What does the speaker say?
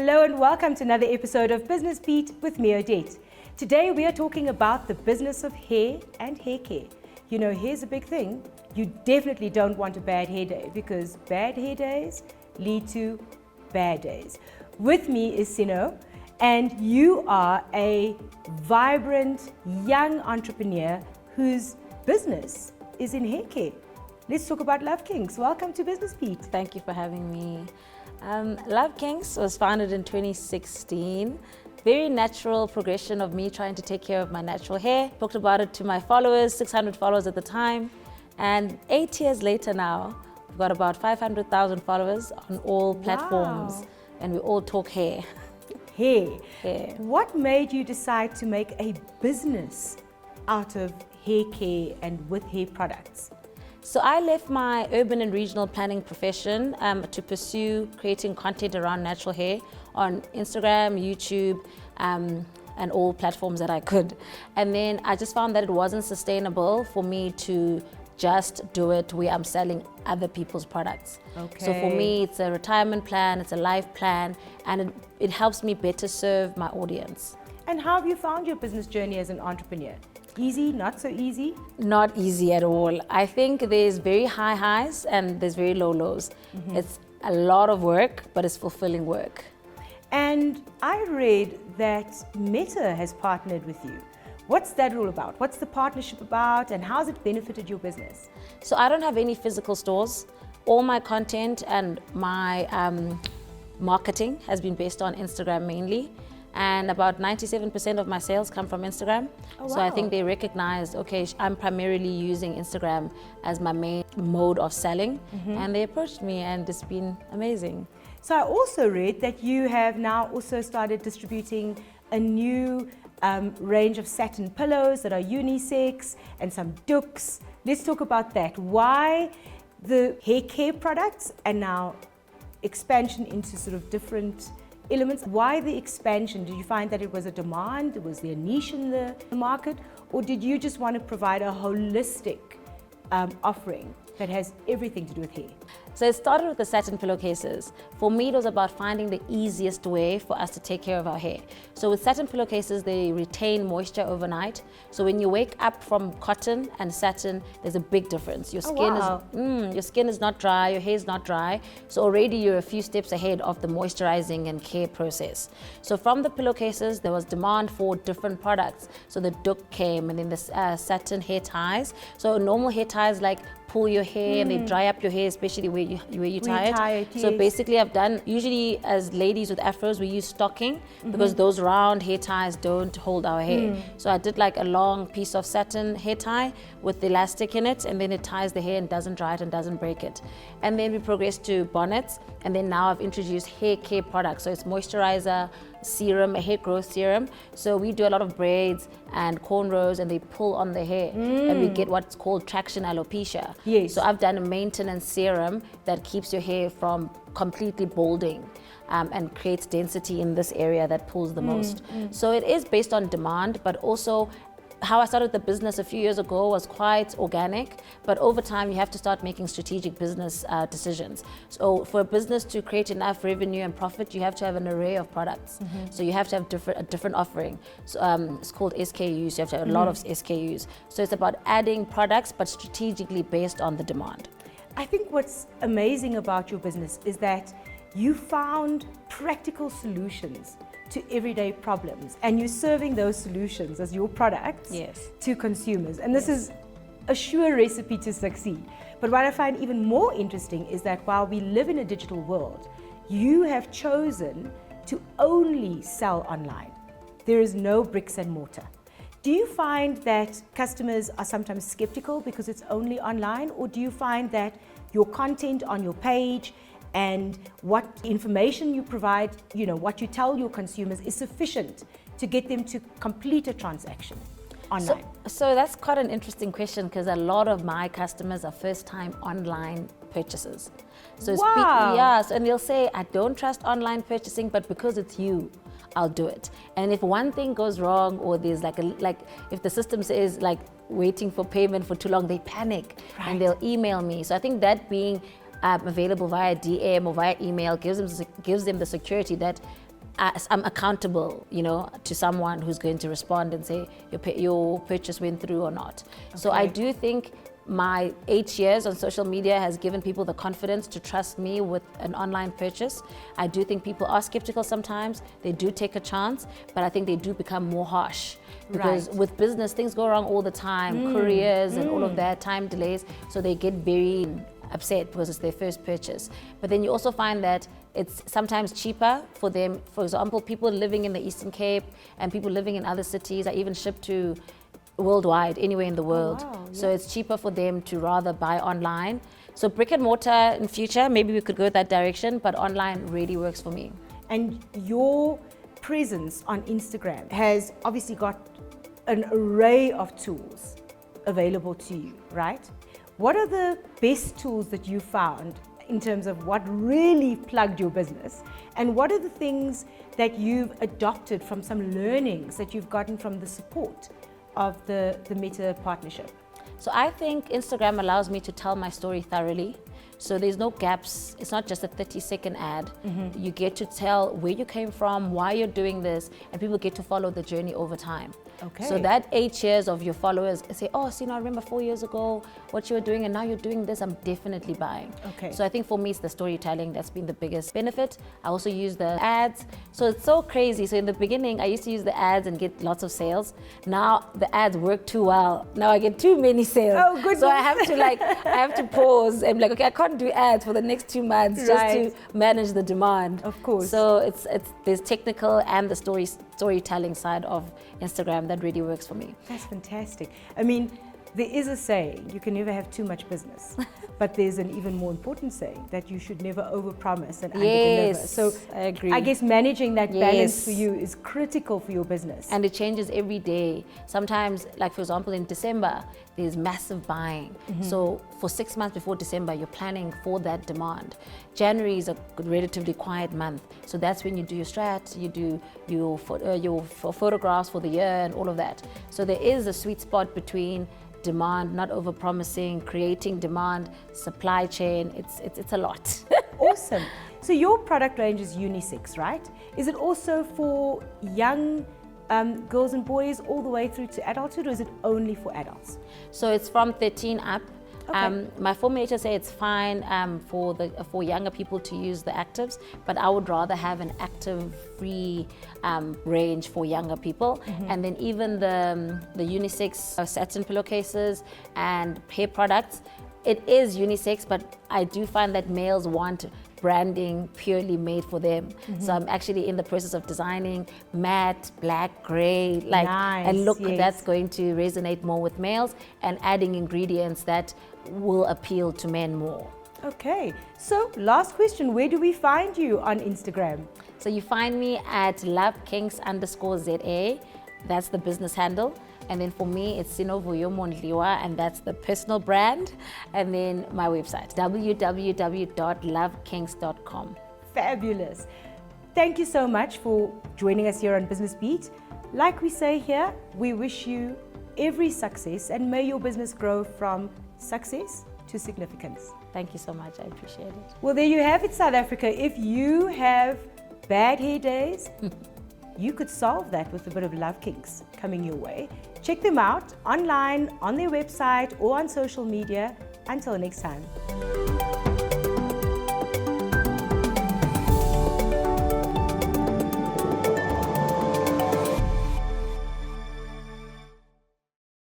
Hello and welcome to another episode of Business Beat with me, Odette. Today we are talking about the business of hair and hair care. You know, hair's a big thing. You definitely don't want a bad hair day because bad hair days lead to bad days. With me is Sino, and you are a vibrant young entrepreneur whose business is in hair care. Let's talk about Love Kings. Welcome to Business Beat. Thank you for having me. Love Kings was founded in 2016. Very natural progression of me trying to take care of my natural hair. Talked about it to my followers, 600 followers at the time. And 8 years later now, we've got about 500,000 followers on all platforms. Wow. And we all talk hair. Hair. Hair. What made you decide to make a business out of hair care and with hair products? So I left my urban and regional planning profession to pursue creating content around natural hair on Instagram, YouTube, and all platforms that I could. And then I just found that it wasn't sustainable for me to just do it where I'm selling other people's products. Okay. So for me, it's a retirement plan, it's a life plan, and it helps me better serve my audience. And how have you found your business journey as an entrepreneur? Easy, not so easy? Not easy at all. I think there's very high highs and there's very low lows. It's a lot of work, but it's fulfilling work. And I read that Meta has partnered with you. What's that all about? What's the partnership about and how has it benefited your business? So I don't have any physical stores. All my content and my marketing has been based on Instagram mainly. And about 97% of my sales come from Instagram. Oh, So I wow. think they recognized, okay, I'm primarily using Instagram as my main mode of selling. And they approached me and it's been amazing. So I also read that you have now also started distributing a new range of satin pillows that are unisex and some dukes. Let's talk about that. Why the hair care products and now expansion into sort of different elements? Why the expansion? Did you find that it was a demand? Was there a niche in the market? Or did you just want to provide a holistic offering that has everything to do with hair? So it started with the satin pillowcases. For me, it was about finding the easiest way for us to take care of our hair. So with satin pillowcases, they retain moisture overnight. So when you wake up from cotton and satin, there's a big difference. Your skin is not dry, your hair is not dry. So already you're a few steps ahead of the moisturizing and care process. So from the pillowcases, there was demand for different products. So the duck came, and then the satin hair ties. So normal hair ties like pull your hair and they dry up your hair, especially where you tie it. So yes. basically I've done, usually as ladies with afros, we use stocking because those round hair ties don't hold our hair. So I did like a long piece of satin hair tie with elastic in it, and then it ties the hair and doesn't dry it and doesn't break it. And then we progressed to bonnets, and then now I've introduced hair care products. So it's moisturizer, serum, a hair growth serum. So we do a lot of braids and cornrows, and they pull on the hair, and we get what's called traction alopecia. Yes. So I've done a maintenance serum that keeps your hair from completely balding and creates density in this area that pulls the most. So it is based on demand, but also how I started the business a few years ago was quite organic, but over time you have to start making strategic business decisions. So for a business to create enough revenue and profit, you have to have an array of products. So you have to have a different offering. So it's called SKUs. You have to have a lot of SKUs. So it's about adding products, but strategically based on the demand. I think what's amazing about your business is that you found practical solutions to everyday problems, and you're serving those solutions as your products to consumers. And this is a sure recipe to succeed. But what I find even more interesting is that while we live in a digital world, you have chosen to only sell online. There is no bricks and mortar. Do you find that customers are sometimes skeptical because it's only online, or do you find that your content on your page and what information you provide, you know, what you tell your consumers is sufficient to get them to complete a transaction online? So that's quite an interesting question, because a lot of my customers are first-time online purchasers. So Wow. and they'll say, I don't trust online purchasing, but because it's you, I'll do it. And if one thing goes wrong, or there's like if the system says like waiting for payment for too long, they panic and they'll email me. So I think that being available via DM or via email gives them the security that I'm accountable, to someone who's going to respond and say your purchase went through or not. Okay. So I do think my 8 years on social media has given people the confidence to trust me with an online purchase. I do think people are skeptical sometimes. They do take a chance, but I think they do become more harsh. Because with business, things go wrong all the time, couriers and all of that, time delays. So they get very upset because it's their first purchase. But then you also find that it's sometimes cheaper for them. For example, people living in the Eastern Cape and people living in other cities are even shipped to worldwide, anywhere in the world. Oh, wow. So it's cheaper for them to rather buy online. So brick and mortar in future, maybe we could go that direction, but online really works for me. And your presence on Instagram has obviously got an array of tools available to you, right? What are the best tools that you found in terms of what really plugged your business? And what are the things that you've adopted from some learnings that you've gotten from the support of the Meta partnership? So I think Instagram allows me to tell my story thoroughly. So there's no gaps. It's not just a 30-second ad. You get to tell where you came from, why you're doing this, and people get to follow the journey over time. Okay. So that 8 years of your followers say, oh, I remember 4 years ago what you were doing and now you're doing this, I'm definitely buying. Okay. So I think for me it's the storytelling that's been the biggest benefit. I also use the ads. So it's so crazy. So in the beginning, I used to use the ads and get lots of sales. Now the ads work too well. Now I get too many sales. Oh, goodness. So I have to pause and be like, okay, I can't do ads for the next 2 months just to manage the demand. Of course. So it's there's technical and the storytelling side of Instagram that really works for me. That's fantastic. I mean, there is a saying, you can never have too much business, but there's an even more important saying that you should never overpromise and underdeliver. So I agree. I guess managing that balance for you is critical for your business. And it changes every day. Sometimes, like for example, in December, there's massive buying. So for 6 months before December, you're planning for that demand. January is a relatively quiet month. So that's when you do your strat, you do your photographs for the year and all of that. So there is a sweet spot between demand, not overpromising, creating demand, supply chain. It's a lot. Awesome. So your product range is unisex, right? Is it also for young girls and boys all the way through to adulthood, or is it only for adults? So it's from 13 up. Okay. My formulator say it's fine for younger people to use the actives, but I would rather have an active-free range for younger people. And then even the unisex satin pillowcases and hair products, it is unisex, but I do find that males want branding purely made for them. So I'm actually in the process of designing matte, black, gray, and look that's going to resonate more with males, and adding ingredients that will appeal to men more. Okay, so last question, where do we find you on Instagram? So you find me at lovekinks_ZA. That's the business handle. And then for me, it's Sinovuyo Mondliwa, and that's the personal brand. And then my website, www.lovekinks.com. Fabulous. Thank you so much for joining us here on Business Beat. Like we say here, we wish you every success, and may your business grow from success to significance. Thank you so much. I appreciate it. Well, there you have it, South Africa. If you have bad hair days, you could solve that with a bit of Love Kinks coming your way. Check them out online, on their website, or on social media. Until next time.